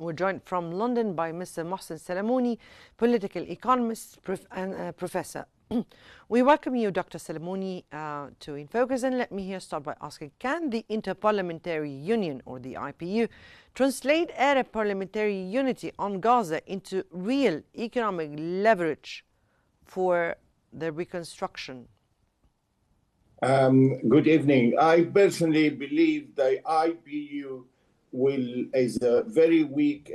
We're joined from London by Mr. Mohsen Salamony, political economist and professor. We welcome you, Dr. Salamony, to In Focus, and let me here start by asking, can the Inter-Parliamentary Union, or the IPU, translate Arab parliamentary unity on Gaza into real economic leverage for the reconstruction? Good evening. I personally believe the IPU is a very weak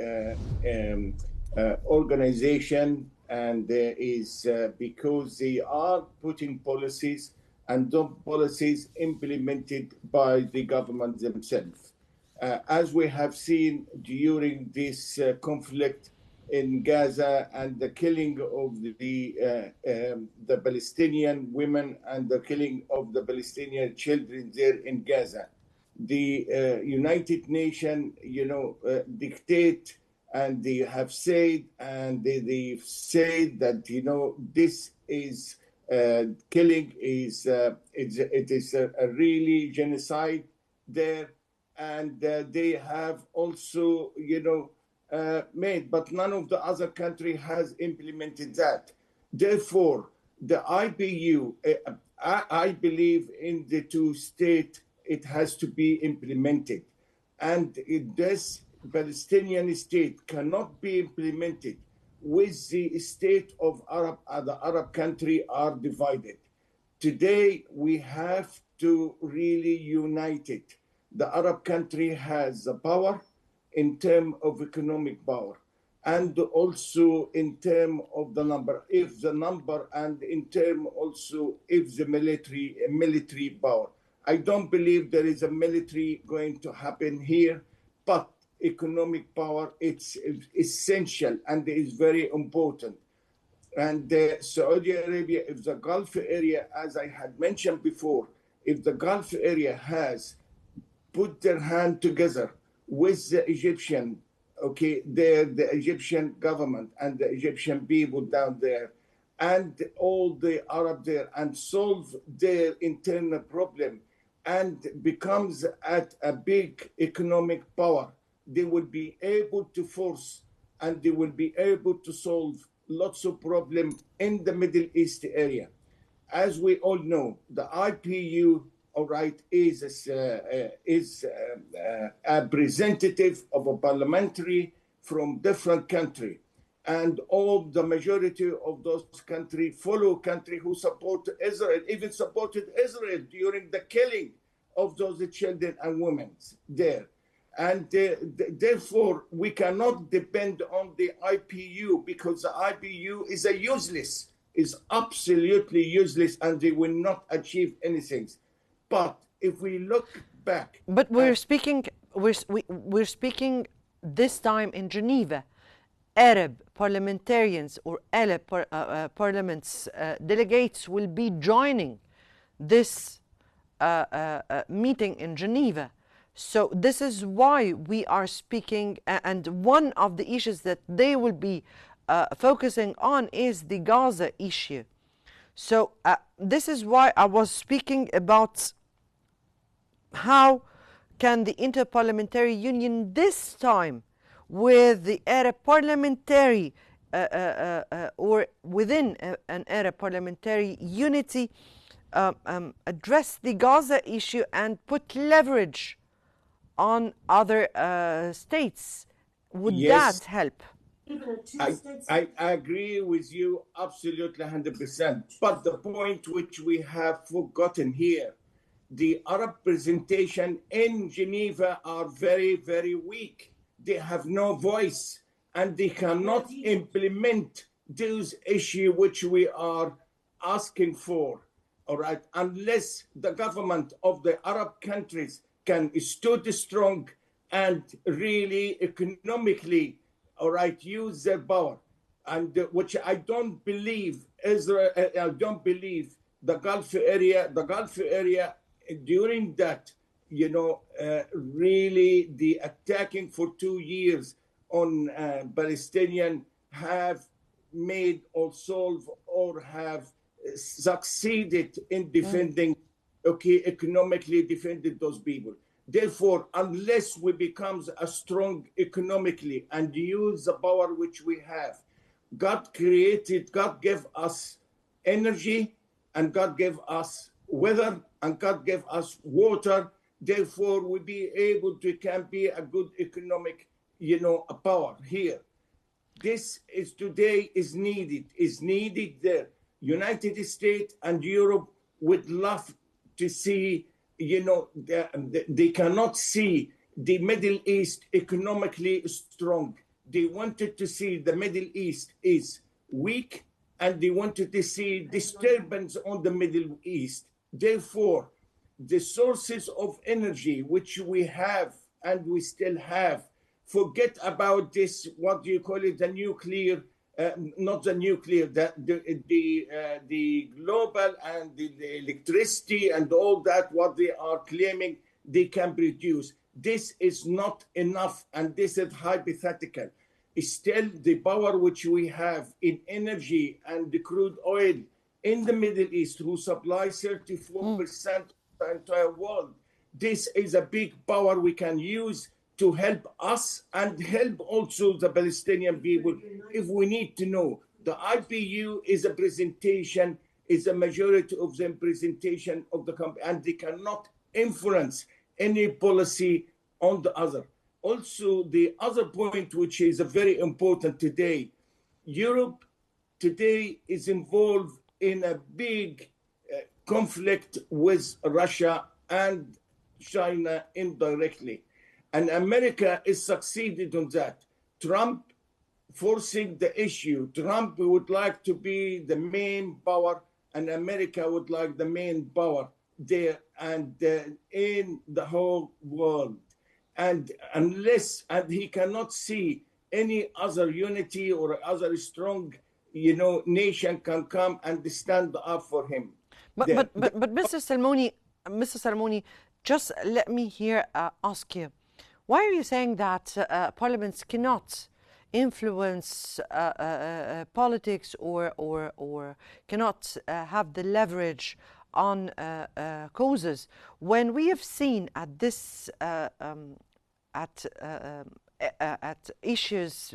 organization, and is because they are putting policies and those policies implemented by the government themselves. As we have seen during this conflict in Gaza and the killing of the Palestinian women and the killing of the Palestinian children there in Gaza, the United Nations, dictate, and they have said, and they've said that this is killing is it is a really genocide there, and they have also made, but none of the other country has implemented that. Therefore, the IPU, I believe in the two-state, it has to be implemented. And this Palestinian state cannot be implemented with the state of the Arab country are divided. Today, we have to really unite it. The Arab country has the power in terms of economic power, and also in terms of the number, and in terms also if the military power. I don't believe there is a military going to happen here, but economic power, it's essential and is very important. And Saudi Arabia, if the Gulf area, as I had mentioned before, if the Gulf area has put their hand together with the Egyptian, the Egyptian government and the Egyptian people down there, and all the Arab there, and solve their internal problem, and becomes at a big economic power, they will be able to force, and they will be able to solve lots of problems in the Middle East area. As we all know, the IPU, is a representative of a parliamentary from different country, and all the majority of those countries follow country who support Israel, even supported Israel during the killing of those children and women there. And therefore, we cannot depend on the IPU, because the IPU is absolutely useless, and they will not achieve anything. But if we look back, but we're speaking this time in Geneva. Arab parliamentarians or Arab parliaments delegates will be joining this meeting in Geneva. So this is why we are speaking, and one of the issues that they will be focusing on is the Gaza issue. So this is why I was speaking about how can the Inter-Parliamentary Union this time, with the Arab parliamentary or within an Arab parliamentary unity, address the Gaza issue and put leverage on other states. Would that help? I agree with you absolutely 100%. But the point which we have forgotten here, the Arab representation in Geneva are very, very weak. They have no voice, and they cannot implement those issues which we are asking for, unless the government of the Arab countries can stand strong and really economically, use their power, and which I don't believe Israel. I don't believe the Gulf area during that, really the attacking for 2 years on Palestinian have made or solved or have succeeded in defending, economically defended those people. Therefore, unless we become strong economically and use the power which we have, God gave us energy, and God gave us weather, and God gave us water. Therefore, we can be a good economic, a power here. This is today is needed there. United States and Europe would love to see, they cannot see the Middle East economically strong. They wanted to see the Middle East is weak, and they wanted to see disturbance on the Middle East. Therefore, the sources of energy which we have and we still have, forget about this, what do you call it, the nuclear, not the nuclear, the global and the electricity and all that, what they are claiming they can produce. This is not enough, and this is hypothetical. Still, the power which we have in energy and the crude oil in the Middle East, who supply 34% of the entire world, this is a big power we can use to help us and help also the Palestinian people. If we need to know, the IPU is a presentation, is a majority of them presentation of the company, and they cannot influence any policy on the other. Also, the other point, which is very important today, Europe today is involved in a big conflict with Russia and China indirectly. And America is succeeded on that. Trump forcing the issue. Trump would like to be the main power, and America would like the main power there and in the whole world. And he cannot see any other unity or other strong, nation can come and stand up for him. But Mr. Salamony, just let me here ask you, why are you saying that parliaments cannot influence politics or cannot have the leverage on causes, when we have seen at this at issues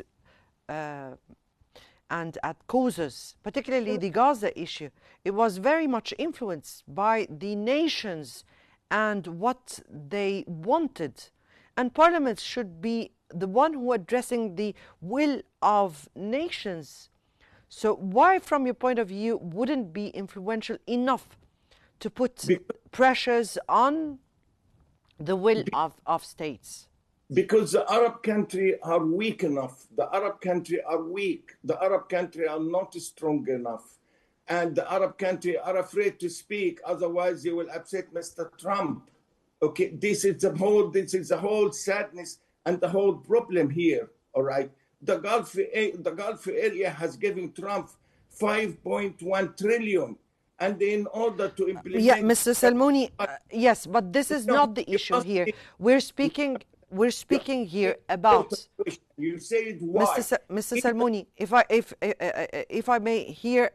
and at causes, particularly the Gaza issue, it was very much influenced by the nations and what they wanted. And parliaments should be the one who are addressing the will of nations. So why, from your point of view, wouldn't be influential enough to put pressures on the will of states? Because the Arab countries are weak enough. The Arab countries are weak. The Arab countries are not strong enough. And the Arab countries are afraid to speak, otherwise they will upset Mr. Trump. Okay, this is the whole sadness and the whole problem here, all right? The Gulf area has given Trump 5.1 trillion. And in order to implement... Yeah, Mr. Salamony, yes, but this is not the issue here. We're speaking here about... You said why. Mr. Salamony, if I may here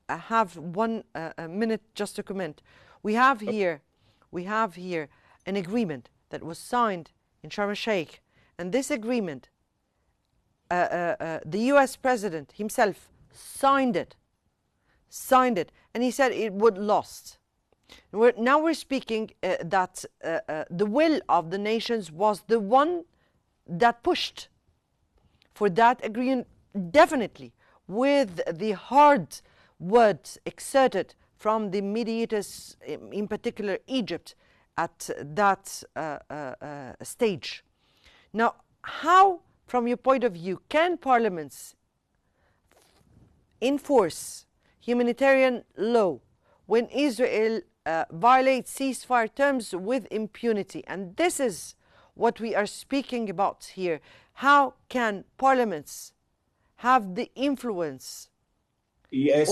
have 1 minute just to comment. We have here an agreement that was signed in Sharm el-Sheikh, and this agreement, the US president himself signed it, and he said it would last. Now we're speaking that the will of the nations was the one that pushed for that agreement, definitely, with the hard words exerted from the mediators, in particular Egypt, at that stage. Now, how, from your point of view, can parliaments enforce humanitarian law when Israel violates ceasefire terms with impunity? And this is what we are speaking about here. How can parliaments have the influence? Yes,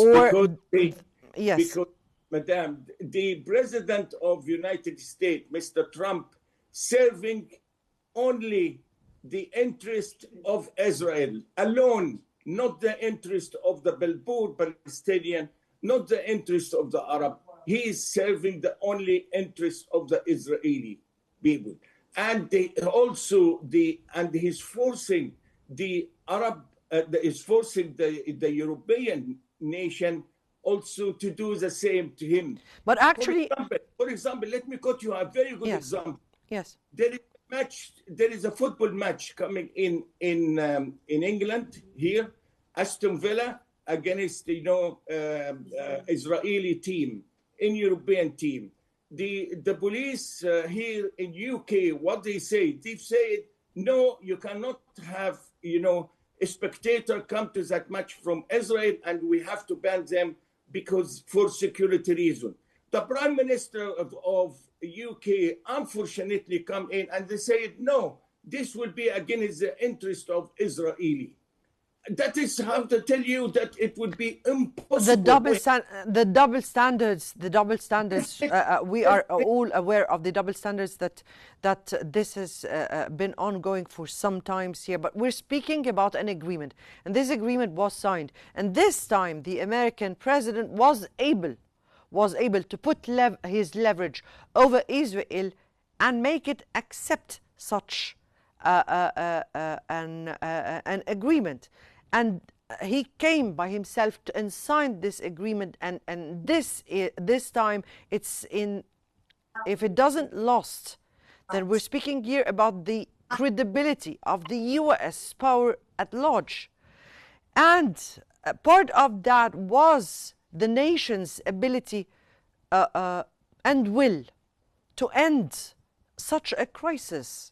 because, Madam, the President of the United States, Mr. Trump, serving only the interest of Israel alone, not the interest of the poor Palestinian, not the interest of the Arab. He is serving the only interest of the Israeli people. and he's forcing the Arab, is forcing the European nation also to do the same to him. But actually, for example, let me quote you a very good example. Yes. There is a football match coming in England here, Aston Villa against Israeli team, in European team. The police here in UK, what they say? They've said, no, you cannot have a spectator come to that match from Israel, and we have to ban them because for security reasons. The Prime Minister of UK unfortunately come in and they said, no, this will be against the interest of Israeli. That is how to tell you that it would be impossible. The double standards. We are all aware of the double standards that this has been ongoing for some times here. But we're speaking about an agreement, and this agreement was signed. And this time, the American president was able to put his leverage over Israel and make it accept such an agreement. And he came by himself and signed this agreement, and this time it's in, if it doesn't lost, then we're speaking here about the credibility of the US power at large. And part of that was the nation's ability and will to end such a crisis.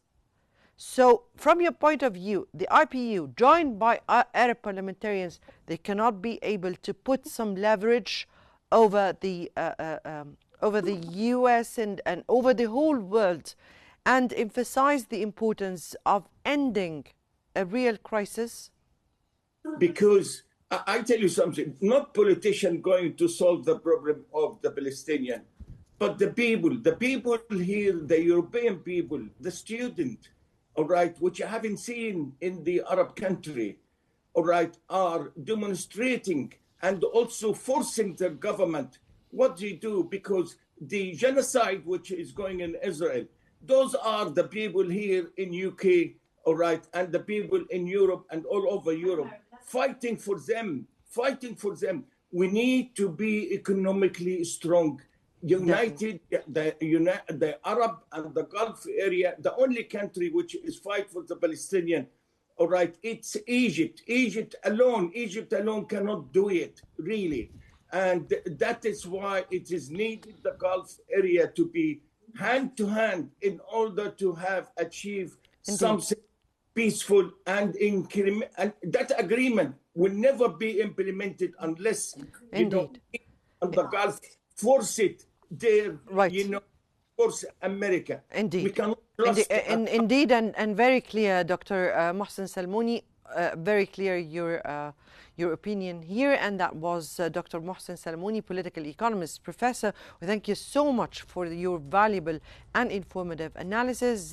So from your point of view, the IPU, joined by Arab parliamentarians, they cannot be able to put some leverage over the US and over the whole world, and emphasize the importance of ending a real crisis? Because I tell you something, not politicians going to solve the problem of the Palestinian, but the people here, the European people, the student, all right, which you haven't seen in the Arab country, all right, are demonstrating and also forcing their government what they do, because the genocide which is going in Israel, those are the people here in UK, all right, and the people in Europe and all over Europe fighting for them. We need to be economically strong. United, the Arab and the Gulf area, the only country which is fight for the Palestinian, all right, it's Egypt. Egypt alone cannot do it, really. And that is why it is needed the Gulf area to be hand to hand in order to have achieved something peaceful and that agreement will never be implemented unless the Gulf force it there, force America. Indeed. We cannot trust Indeed, and very clear, Dr. Mohsen Salamony, very clear your opinion here. And that was Dr. Mohsen Salamony, political economist, professor. We thank you so much for your valuable and informative analysis.